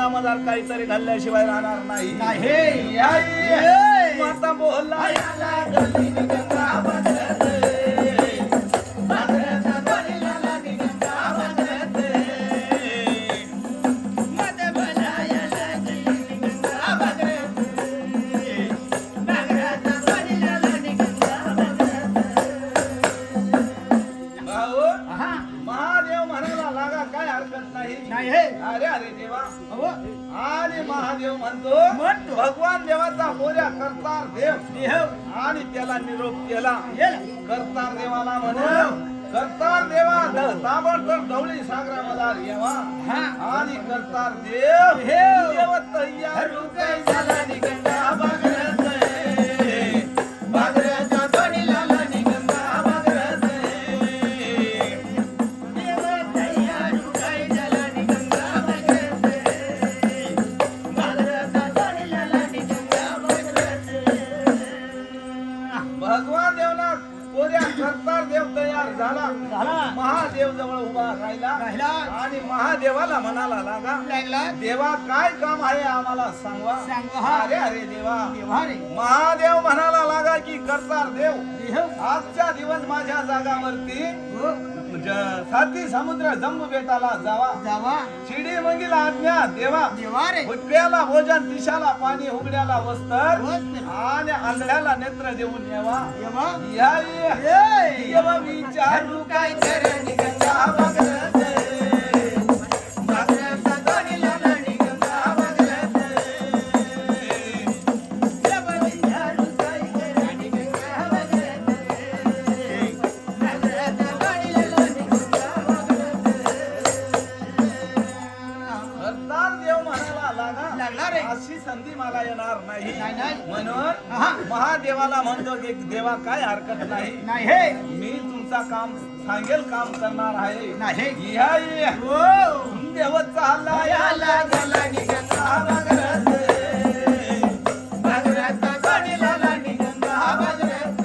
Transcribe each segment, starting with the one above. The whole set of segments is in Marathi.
भवना मजार काहीतरी घालल्याशिवाय राहणार नाही. नाही. माता बोलला गल्ली गंगा बघत अरे अरे देवा. आणि महादेव म्हणतो भगवान देवाचा मोर्या करतार देव आणि त्याला निरोप केला. करतार देवाला म्हणून करतार देवा ताबडतोब ढवळी सागरामध्ये येवा. आणि करतार देव तयार झाला निघंगा बागरत बागरच्या दोन्हीला निघंगा बागरत देव तयार झाला निघंगा बागरत बागरच्या दोन्हीला निघंगा बागरत. भगवान देवना कोऱ्या करतार देव तयार झाला. महादेव जवळ उभा राहिला आणि महादेवाला म्हणाला लागला देवा काय काम आहे आम्हाला सांगवा. अरे अरे देवा. महादेव म्हणाला लागा की करतार देव आजच्या दिवस माझ्या जागावरती साती समुद्र जम्बू बेटाला जावा. शिडी मंगीला आज्ञा देवा. भुटक्याला भोजन दिशाला पाणी उघड्याला वस्त्र आणि आंधळ्याला नेत्र देऊन येवा. येवा विचारू काय करे निघंगा बागरत बागरचा दोन्हीला निघंगा बागरत येवा विचारू काय करे निघंगा बागरत बागरचा दोन्हीला निघंगा बागरत. करतार देव म्हणाला लागला रे अशी संधी मला येणार नाही. म्हणून महादेवाला म्हणतो की देवा काय हरकत नाही. मी तुमचा काम सांगेल काम करणार आहे. देव चालला याला गेला निघंगा बागरत बागरचा दोन्हीला निघंगा बागरत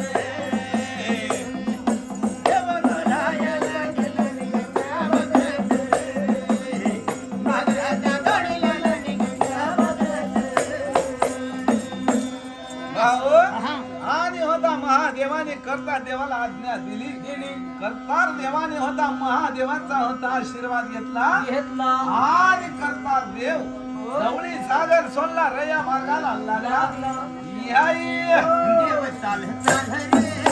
देव चालला याला गेला निघंगा बागरत बागरचा दोन्हीला निघंगा बागरत. आणि होता महादेवाने करतार देवाला आज्ञा दिली. करतार देवाने होता महादेवाचा होता आशीर्वाद घेतला. आणि करतार देव ढवळी सागर सोडला रया मार्गाला लागला. देव चाल चाल रे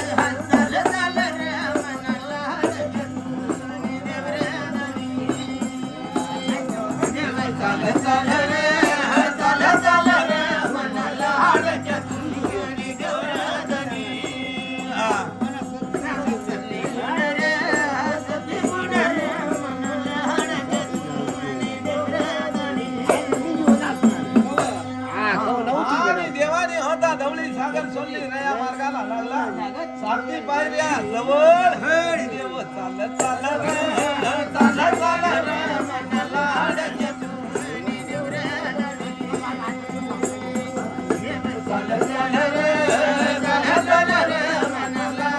चाल चाल रे मनाला देव चाल चाल रे चाल चाल रे मनाला सोडली रया मार्गाला लागला. साती पायऱ्या जवळ देव चाल चाल चाल चाल मनाला चाल चाल रे चाल चाल रे मनाला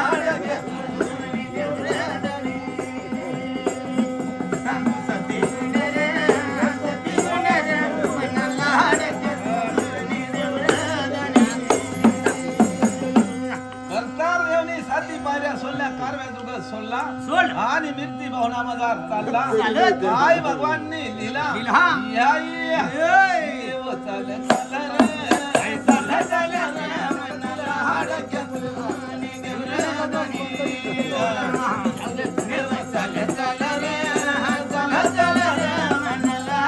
सोडला आणि मिरती भवना मजार चालला. काय भगवाननी लिहिला देव चाल चाल रे चाल चाल रे मनाला हाडक्या देव चाल चाल रे चाल चाल रे मनाला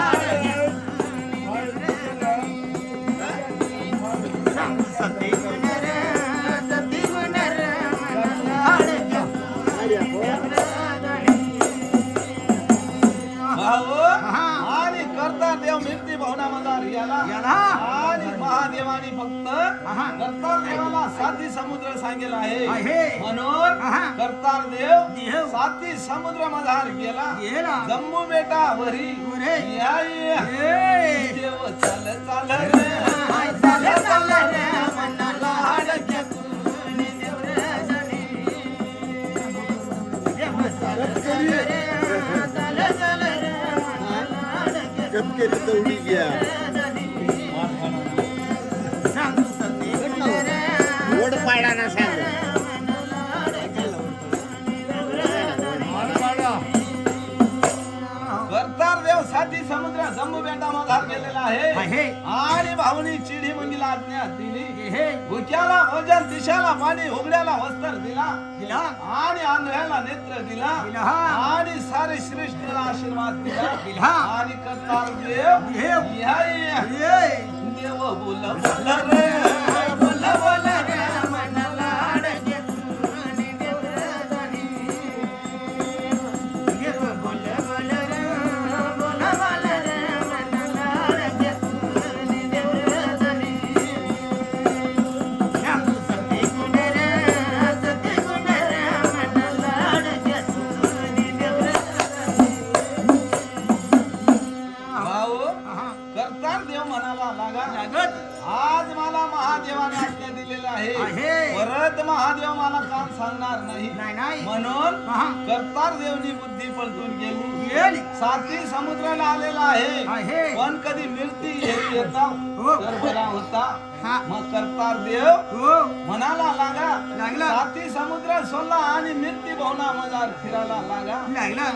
सती आणि करतार देव मिरती भवना मजार याला आणि महादेवानी फक्त करतार देवाला साती समुद्र सांगेल आहे. म्हणून करतार देव साती समुद्र मजार गेला. जम्बू बेटा वरी देव चाल चाल रे चाल चाल रे मनाला हाडक्या देव चाल चाल रे चाल चाल रे केली तेवढी घ्या ओढ पाडा ना सांग करतार देव साधी समुद्र जम्बू बेटा मधार गेलेला आहे आणि भाऊनी चिडी मंगीला आज्ञा दिली भुक्याला भोजन दिशाला पाणी उघड्याला वस्त्र दिला आणि आंधळ्याला नेत्र दिला आणि सारे श्रेष्ठला आशीर्वाद दिला आणि करतार देव देव बोल बोल रे बोल बोल रे आज मला महादेवाने आज्ञा दिलेला आहे परत महादेव मला काम सांगणार नाही म्हणून करतार देवनी बुद्धी पलटून गेली साती समुद्राला आलेला आहे पण कधी मिळती येता तर बरा होता मग करतार देव म्हणाला लागला साती समुद्र सोडला आणि मिरती भावना मजार फिरायला लागला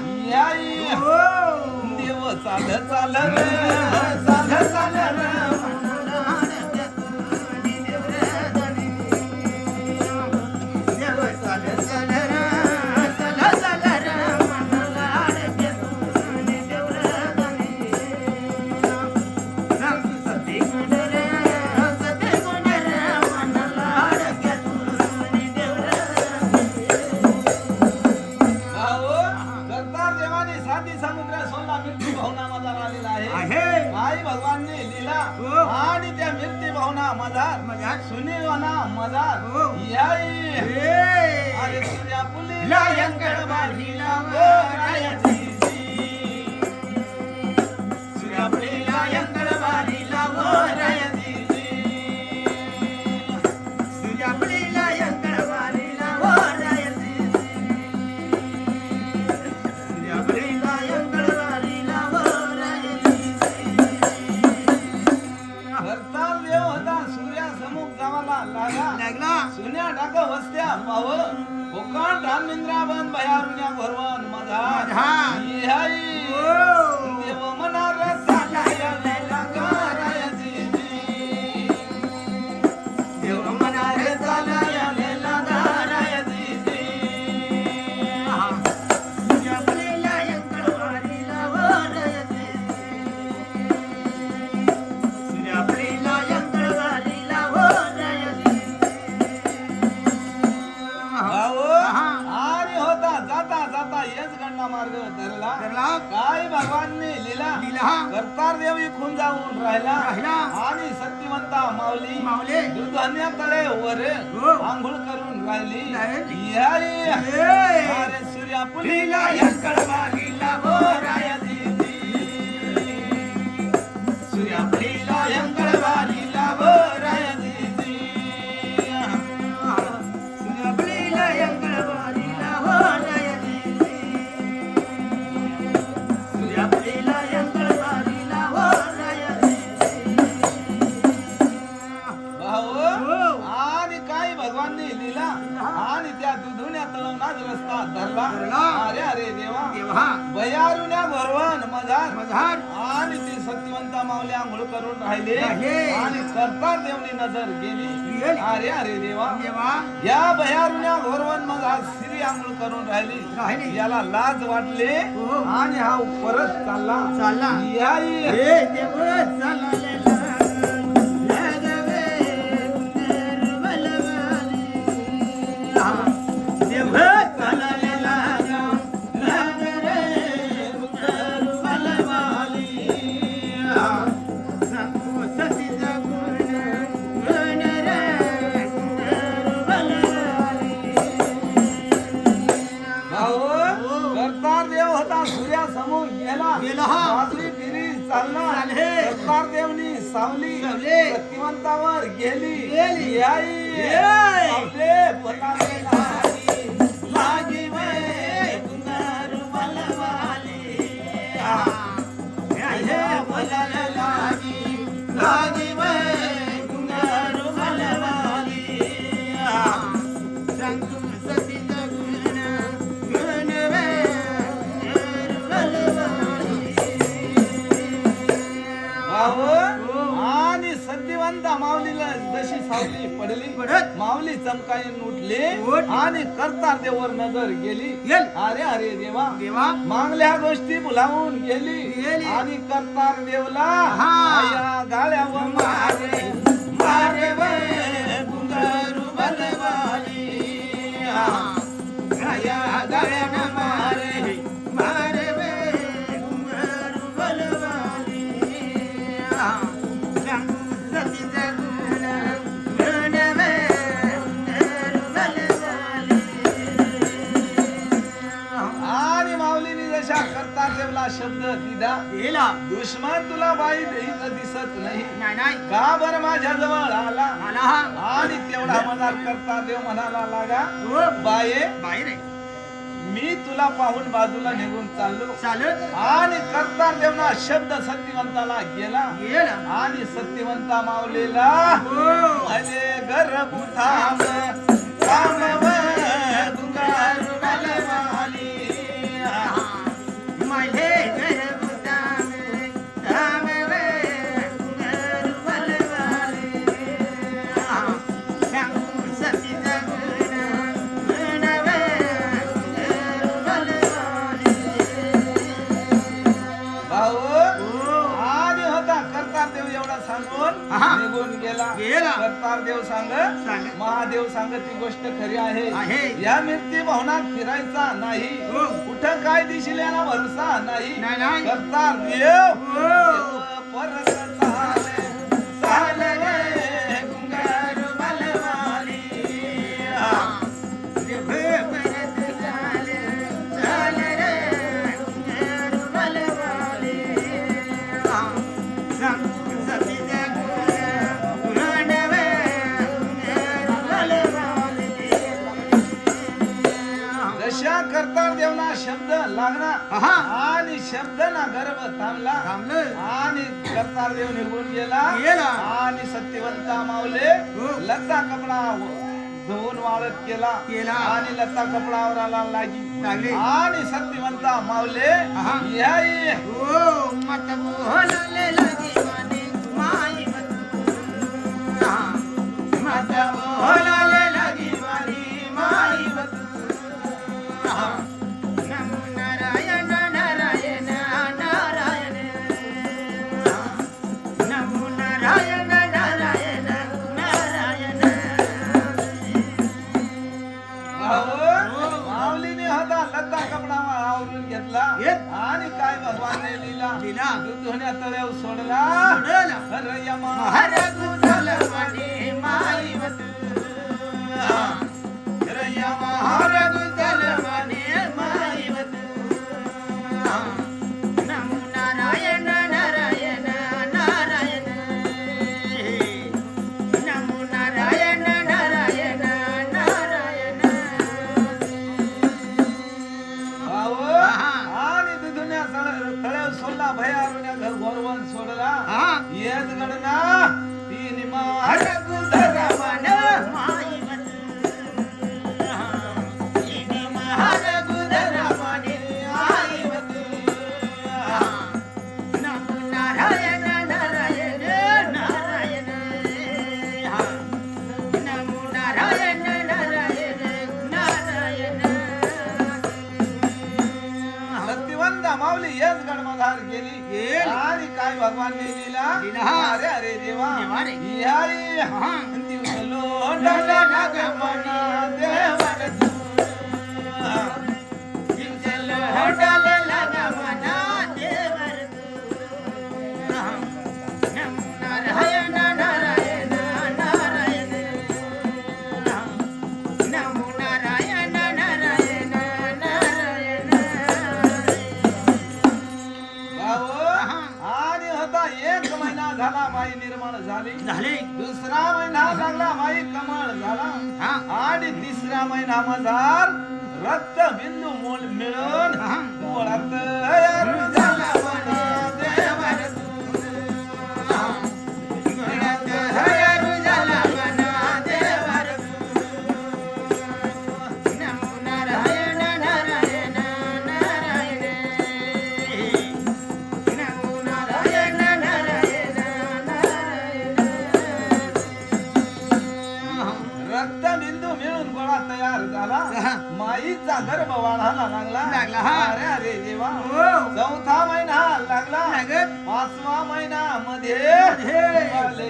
देव चाल चाल चाल चाल आणि त्या मृत्यू भावना मधार सुनीवना मधार अरे सूर्या पुलीला यंगळ बाजीला रायाची सूर्या पुलीला यंगळ बाजीला रायाची सूर्या पुलीला यंगळ बाजीला रायाची सूर्या पुलीला यंगळ बाजीला लागला सुन्या टाक वस्त्या पाव कोकण रामिंद्रावन भयारुण्या भरवन मधा देव मना रसाला करायची देव मना रसाला करायची सूर्या पुलीला यंगळ बारीला वरायची सूर्या पुलीला यंगळ बारीला वरायची आणि होता जाता जाता हेच गंडा मार्ग धरला काय भगवानने लीला करतार देवी खून जाऊन राहिला आणि सत्यवंता माऊली दुधान्याकडे वर आंघोळ करून राहिली अरे सूर्या पुलीला यंगळ बारीला वरायची सूर्या पुलीला यंगळ बारीला वरायची सूर्या पुलीला यंगळ बारीला वरायची सूर्या पुलीला यंगळ बारीला वरायची भाऊ आणि काही भगवानने लीला आणि त्या दुधुण्या तळवनाच रस्ता धरला अरे अरे देवा भयारुण्या भरवन मधार आणि ती सत्यवंता माऊली आंघोळ करून राहिले आणि करतार देवनी नजर गेली अरे अरे देवा या भयारुण्या भरवन मधार श्री आंघोळ करून राहिली याला लाज वाटले आणि हा परत चालला गेला बाजरी फिरी चालणार करतार देवनी सावली सत्यवंतावर गेली आपले पताके लागी वे कुंदर बलवाली लागी बाई घुंगारू मलवाली आणि सत्यवंता माऊलीला जशी सावली पडली माऊली चमकाईन उठली आणि करता देवर नजर गेली अरे अरे देवा मागल्या गोष्टी भुलावून गेली आणि करतार देवला आया गाळ्यावर मारे मारे वे घुंगारू बलवाली आया गाळ्यावर मारे मारे वे घुंगारू बलवाली आणि माऊलीने जशा करता देवला शब्द दिला दुश्मन तुला बाई देईत दिसत नाही का बर माझ्या जवळ आला आणि तेवढा मनात करता देव म्हणाला लागा बाये मी तुला पाहून बाजूला निघून चाललो आणि करता देवना शब्द सत्यवंताला गेला आणि सत्यवंता माऊलीला माझे गर्भुथाम रामव गुंगारू बलवाली माझे गर्भुथाम रामव गुंगारू बलवाली सांगू सती आणि होता करतार देव एवढा सांगून निघून गेला करतार देव सांग महादेव सांग ती गोष्ट खरी आहे या मृत्यू भवनात फिरायचा नाही कुठं काय दिशील याला भरोसा नाही करतार देव परत चाले गुंगारू बलवाली जशा करतार देवना शब्द लागला आणि शब्द ना गर्भ थांबला आणि करतार देव निघून गेला आणि सत्यवंता माऊले लत्ता कपडा धुवून वाळत केला आणि लत्ता कपडावर आला लागली आणि सत्यवंता माऊले याई मत बोलले लागी माई मत बोलले लागी माई नमो नारायण नारायण नारायण नमो नारायण नारायण नारायण माऊलीने होता लत्ता कपडा आवरून घेतला आणि काय भगवानने लिला दूध धुण्या तळ्यावर सोडला रय्या महाराज जलवाणी माई रय्या महाराज जलवाणी माई नमो नारायण नारायण नारायण नमो नारायण नारायण नारायण आणि दुधुण्या तळ्यावर सोडला भयारुण्या घर गोरवन सोडला येत गणना तीन महाराज धरवान माई माऊली येस गडमधार गेली आणि काय भगवानने लिहिला अरे अरे देवा झाले दुसरा महिना लागला माई कमळ झाला आणि तिसरा महिना मधार रक्त बिंदू मिळून मुळात तयार झाला देवर वाले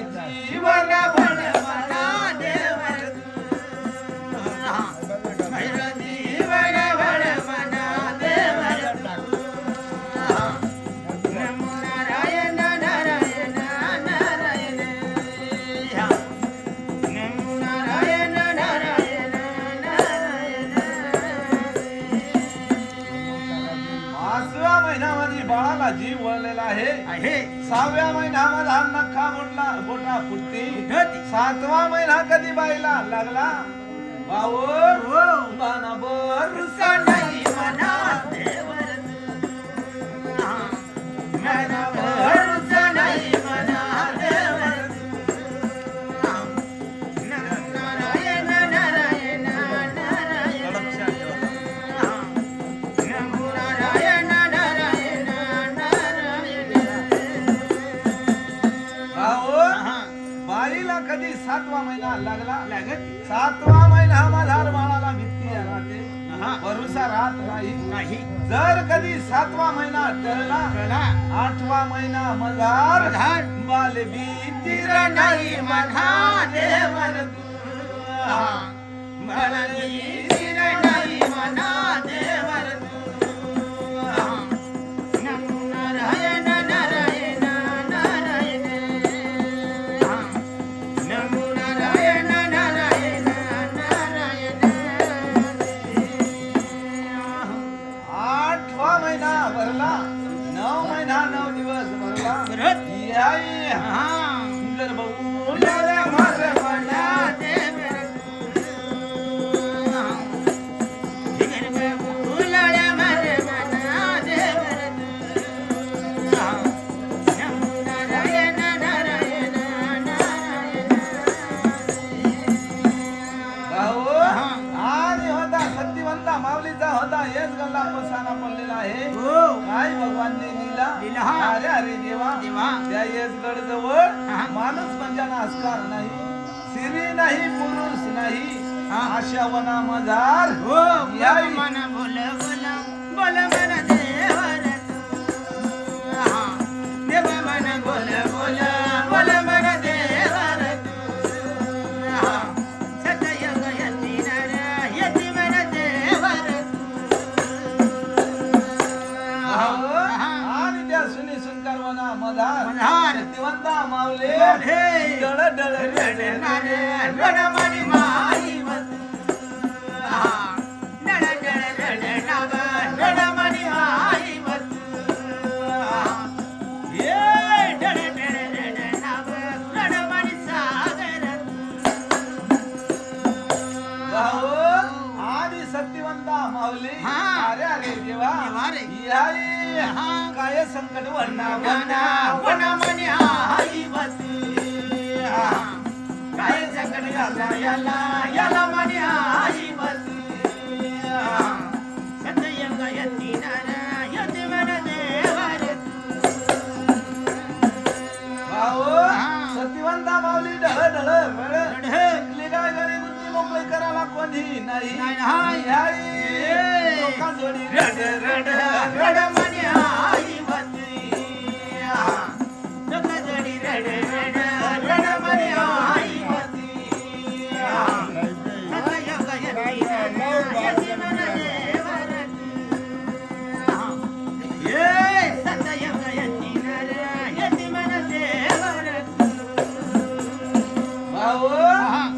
जीवन भर मना देव बाळाला जीव वळलेला आहे 6व्या महिन्यामध्ये हा नखा बोटा फुटती 7वा महिना कधी बाईला लागला बाना बरुसा नाही मना देवर मना बरुसा नाही मना देवर नारायण नारायण नारायण नारायण नारायण नारायण बाईला कधी 7वा महिना लागला 7वा महिना मधार बाळाला भीती राहते भरोसा राहत नाही जर कधी 7वा महिना टळला 8वा महिना मधार बाल भीती नाही मधा देवर मला भीती नाही मना देवर नारायण नारायण नारायण नमो नारायण नारायण नारायण 8वा महिना भरला 9 महिना 9 दिवस भरला याई सुंदर भाऊ मार मना देवर माऊलीचा होता हेच गल्ला पसाना पडलेला आहे काय भगवानने लीला अरे अरे देवा त्या येसगड जवळ माणूस म्हणजे असकार नाही स्त्री नाही पुरुष नाही अशा वना मजार मन बोल बोल बोल मन देवर देव मन बोल बोल बोल मन देवर शक्तिवंता माऊले डळ डळ रडमणी माई डळ डळ रडमणी माई ये डळ डळ रडमणी सागर आदि शक्तिवंता माऊली अरे अरे देवा काय संकट वना वना वना मनी आई वती काय संकट याला याला याला मनी आई वती सत्यंग यती नारा यती मन देवर सत्यवंता माऊली ढळ ढळ शिकली काय गरी बुद्धी मोकळी करायला कोणी नाही लोका जोडी रड रड रड मनी आई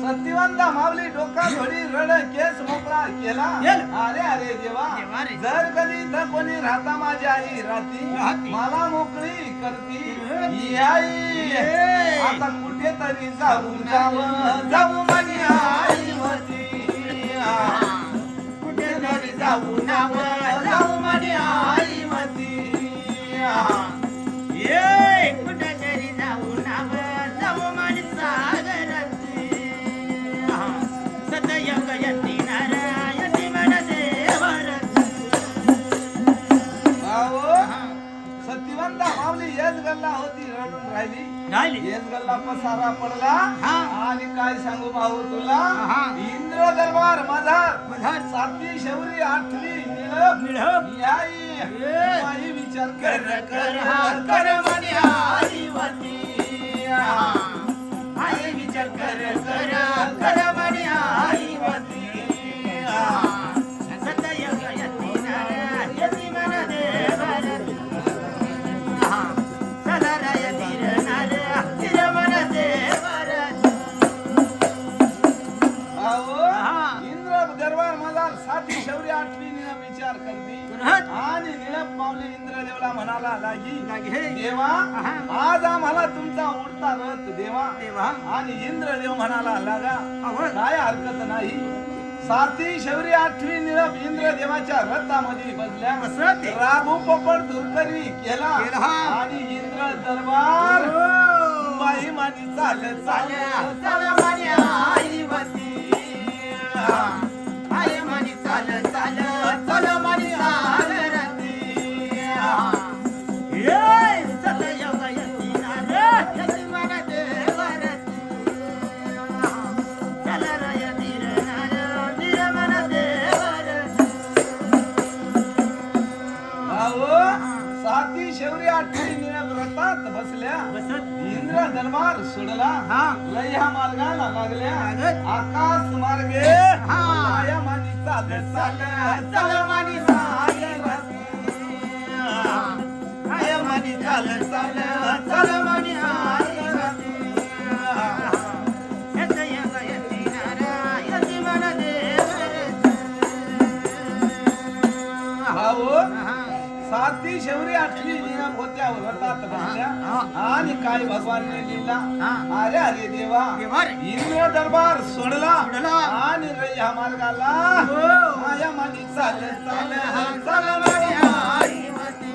सत्यवंता माऊली डोका थोडी रड केस मोकळा केला अरे अरे देवा जर कधी तर कोणी राहता माझी आई राहती मला मोकळी करती आई आता कुठेतरी जाऊ जाऊ माझी आई होती कुठेतरी जाऊ जाऊ माझी आई होती ये कुठेतरी जाऊ जाऊ माझी सागर सतयुग यती नारायण मन देवर सत्यवंता माऊली येस गल्ला होती रडून राहिली येस गल्ला पसारा पडला आणि काय सांगू भाऊ तुला इंद्र दरबार मधार 7वी शौरी 8वी निळप याई विचार कर कर कर मनी आई वती लागे देवा आज आम्हाला तुमचा उडता रथ देवा देवा आणि इंद्रदेव म्हणाला लागा अहो काय हरकत नाही. 7 शौर्य 8 निळप इंद्रदेवाच्या रथामध्ये बसल्या. बसत ते. राघू पोपट दुर्करी केला केला. आणि इंद्र दरबार बाई मानी चाल चाल चल मानी आई वती आई मानी चाल चाल चल मानी सागरती ये सतयोग यती नारे यती मन देवरती चल रय धीर नार धीर मन देवरती अहो 7 शौर्य 8 निळप रथात बसल्या. बसत इंद्र दरबार सोडला. हा लय ह्या मार्गाला लागल्या. लागत. आकाश मार्गे हा. माया मानी चाल चाल चल मानी सागरती आई मानी चाल चाल चल मानी सागरती सतयोग यती नार यती मन देवरती भाऊ 7 शौर्य 8 निळप होत्या रथात बसल्या. आणि काय भगवानने लिहिला अरे अरे देवा देवा रे. इंद्र दरबार सोडला सोडला. आणि ह्या मार्गाला माया मानी चाल चाल चल मानी आई वती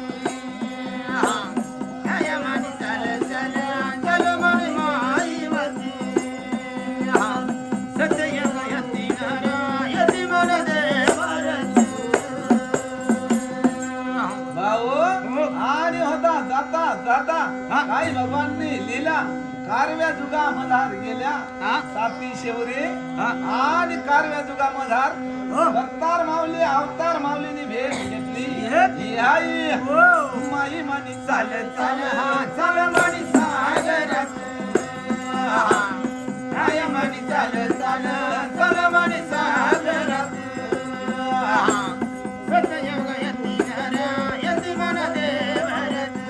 आई मानी चाल चाल चल मानी आई वती सतयोग यती नार यती मन देवरती भाऊ आणि होता जाता जाता काही भगवानने लिहिला कारव्या जुगा मधार गेल्या. 7 शौर्य आणि कारव्या जुगा मधार अवतार माऊली अवतार माऊलीने भेट घेतली. आई माई मानी चाल चाल चल मानी सागरती आई मानी चाल चाल चल मानी सागरती सतयोग यती नार यती मन देवरती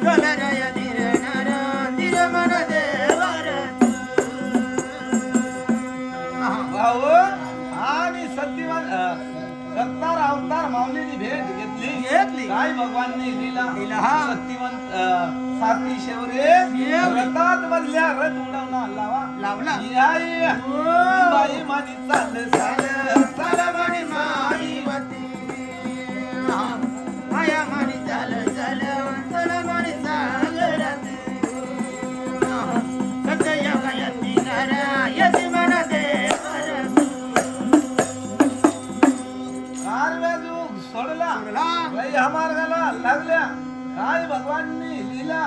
चल रय धीर नार धीर मन देवरती भाऊ आणि सत्यवान अवतार अवतार माऊलीने भेट घेतली. काय भगवानने लिहिला लिहिला. सत्यवंत 7 शौर्य रथात बसल्या रथ उडवला लावा लावला. आई बाई मानी चाल चाल चल मानी माई वती माया मानी चाल चाल चल मानी सागरती सतयोग यती नार यती मन देवरती कारव्या जुग सोडला ह्या मार्गाला लागल्या. काय भगवानने लिहिला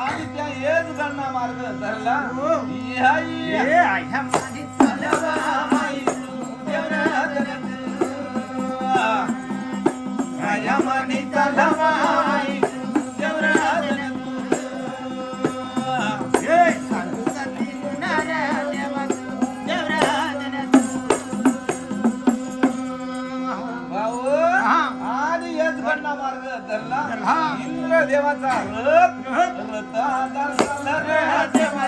आणि त्या येच गणना मार्ग धरला. आई आया मानी चाल माई आया मानी चाल माई हे सांगती गुणार देवा भाऊ आणि येच गणना मार्ग धरला. धरला. इंद्र देवाचा रथ रथ आधार झाला रे देवा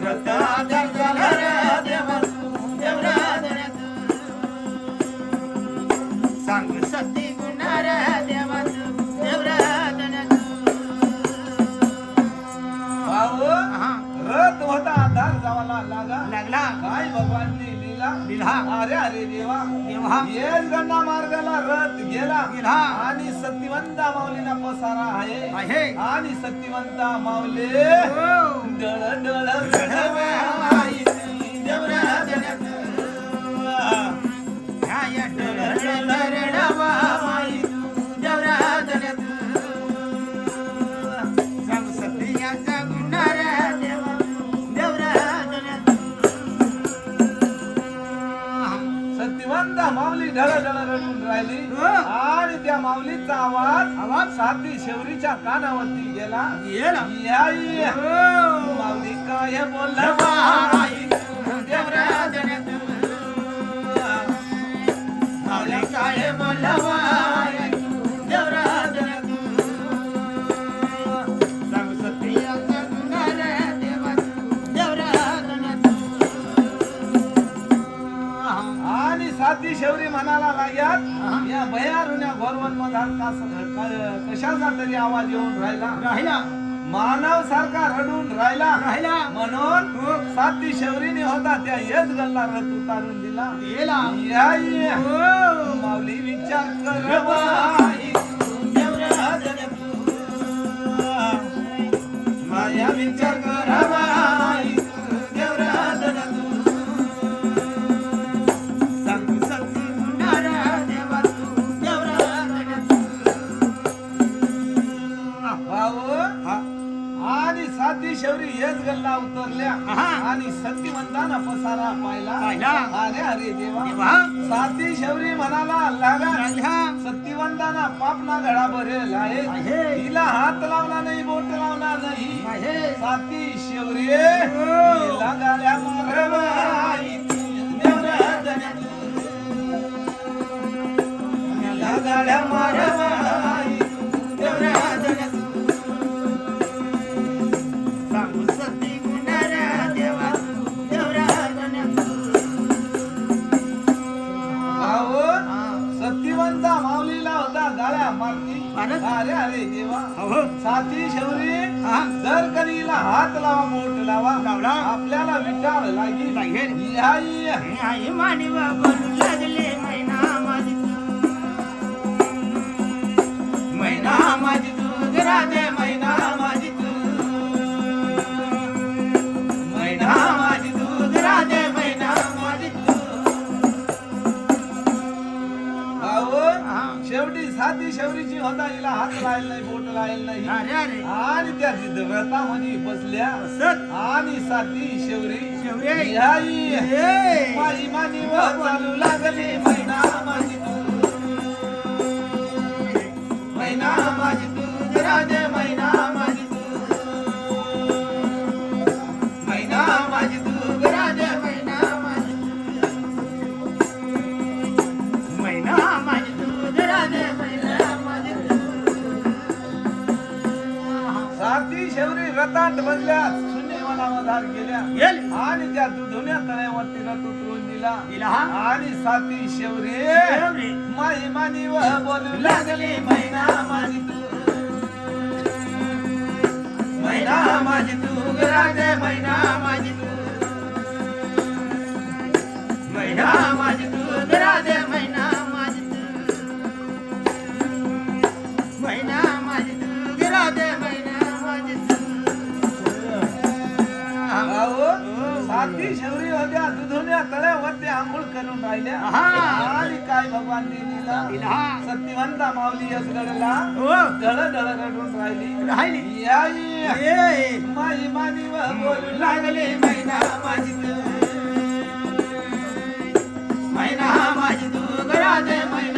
रथ आधार झाला रे देवा सांग सती गुणार देवा भाऊ रथ होता आधार जावाला लागा. लागला काय भगवानने लिहिला लिहिला. अरे अरे देवा देवा येस गंगा मार्गाला रथ गेला गेला. आणि सत्यवंता माऊलीना पसारा आहे आहे. आणि सत्यवंता माऊली डळ डळ घडवाई न्याय डळ रडवा माई देवराजन सांग सत्याचा गुणार देवा देवराजन सत्यवंता माऊली ढळ ढळ रडून राहिली आणि त्या माऊलीचा आवाज 7 शौरीच्या कानावरती गेला. याई माऊली काय बोलला देवराजन माऊली काय बोलवा देवराजन सांग सत्याचा गुणार देवा देवराजन आणि 7 शौरी म्हणाला लाग्या सारखा कशाचा तरी आवाज येऊन राहिला मानव सारखा रडून राहिला म्हणून साती शौरीने होता त्या येच गल्ला रथ उतारून दिला या ये. माऊली विचार कर बाई, माया विचार कर बाई, देवराजन तू. सांग सती गुणारा देवा तू देवराजन तू. भाऊ आणि साती शौरी हेच गल्ला उतरल्या आणि सतीवंताना पसारा पाहिला. अरे अरे देवा, साती शौरी म्हणाला लागा सतीवंताना पापना घडा भरेल आहे, हिला हात लावला नाही, बोट लावला नाही. साती शौरी लागाल्या मारवाई देवराजन तू. लागाल्या मारवाई देवराजन तू. सांग सती गुणारा देवा तू देवराजन तू. भाऊ सत्यवंता माऊलीला होता गाळ्या मारती. अरे अरे देवा, साती शौरी जर कधी हिला हात लावा, बोट लावा, आपल्याला विटाळ लागेल. आई मानिवा बोलू लागले मैना माझी तू, मैना माझी तू राधे मैना माझी तू, मैना माझी तू राधे मैना माझी तू. भाऊ शेवटी साती शौरीची होता, हिला हात लायला नाही, बोट लायला नाही. अरे अरे आणि त्या व्रतामध्ये बसल्या आणि साती शौरी शौरी माझी मानी व चालू लागली मैना माझी तू, मैना माझी तू राधे मैना माझी तू, मैना माझी तू राधे मैना माझी तू, मैना माझी तू राधे मैना माझी तू. साती शौरी रथात बसल्या, शून्यवनामधार गेल्या आणि त्या दुधुन्या तळ्यावरती रथ उतरून दिला. आणि साती शौरी माही मानी व बोलू लागली मैना माझी तू, मैना माझी तू राधे मैना माझी तू, मैना माझी तू राधे मैना माझी तू, मैना माझी तू राधे मैना माझी तू. भाऊ साती शौरी होत्या दुधुन्या तळ्यावरती आंघोळ करून राहिल्या. आणि काय भगवान दिला सत्यवंता माऊली यशगडला ढळ ढळ रडून राहिली. याई माई मानी व बोलू लागले मैना माझी तू, मैना माझी तू राधे मैना